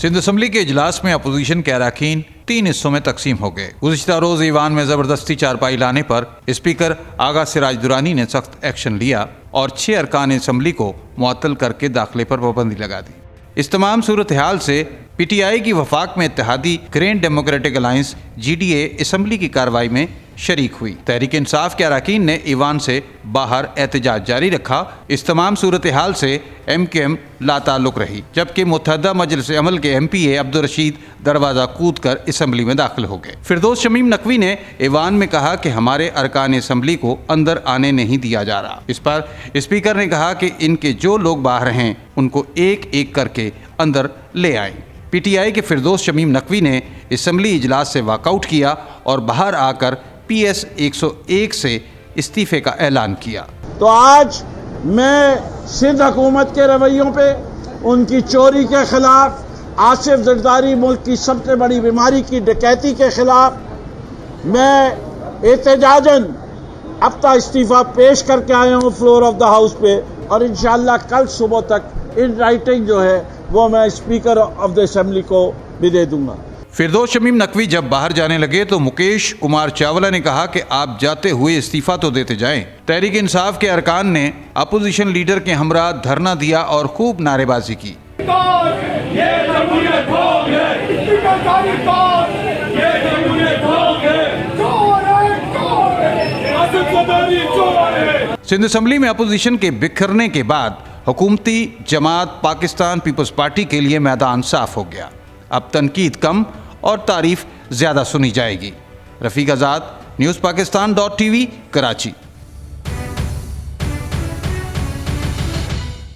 Sindh assembly के इजलास में अपोजिशन के अरकान 3 हिस्सों में तकसीम हो गए। गुज़िश्ता रोज ईवान में जबरदस्ती चारपाई लाने पर स्पीकर आगा सिराज दुरानी ने सख्त एक्शन लिया और 6 अरकान असम्बली को मुअत्तल करके दाखिले पर पाबंदी लगा दी। इस तमाम सूरत हाल से PTI की वफाक में इत्तेहादी green democratic alliance GDA assembly की कार्रवाई में शरीक हुई। तहरीक इंसाफ के अरकान ने ईवान से बाहर एहतजाज जारी रखा। इस तमाम सूरत हाल से MKM लाताल्लुक रही, जबकि मुत्तहदा मजलिस अमल के MPA अब्दुल रशीद दरवाज़ा कूद कर असम्बली में दाखिल हो गए। फिरदौस शमीम नकवी ने ईवान में कहा कि हमारे अरकान असम्बली को अंदर आने नहीं दिया जा रहा। इस पर स्पीकर ने कहा कि इनके जो लोग बाहर हैं उनको एक एक करके अंदर ले आएं। PTI के फिरदौस शमीम नकवी ने असम्बली इजलास से वॉकआउट किया और बाहर आकर PS 101 से इस्तीफे का ऐलान किया। तो आज मैं सिंध हुकूमत के रवैयों पे, उनकी चोरी के खिलाफ, आसिफ जरदारी मुल्क की सबसे बड़ी बीमारी की डकैती के खिलाफ मैं एहतजाजन अपना इस्तीफा पेश करके आया हूँ फ्लोर ऑफ द हाउस पे, और इंशाअल्लाह कल सुबह तक इन राइटिंग जो है वो मैं स्पीकर ऑफ द असेंबली को भी दे दूंगा। फिरदौस शमीम नकवी जब बाहर जाने लगे तो मुकेश कुमार चावला ने कहा कि आप जाते हुए इस्तीफा तो देते जाएं। तहरीक इंसाफ के अरकान ने अपोजिशन लीडर के हमरा धरना दिया और खूब नारेबाजी की। सिंध असम्बली में अपोजिशन के बिखरने के बाद हुकूमती जमात पाकिस्तान पीपल्स पार्टी के लिए मैदान साफ हो गया। अब तनकीद कम और तारीफ ज्यादा सुनी जाएगी। रफीक आज़ाद, न्यूज़ पाकिस्तान.tv, कराची।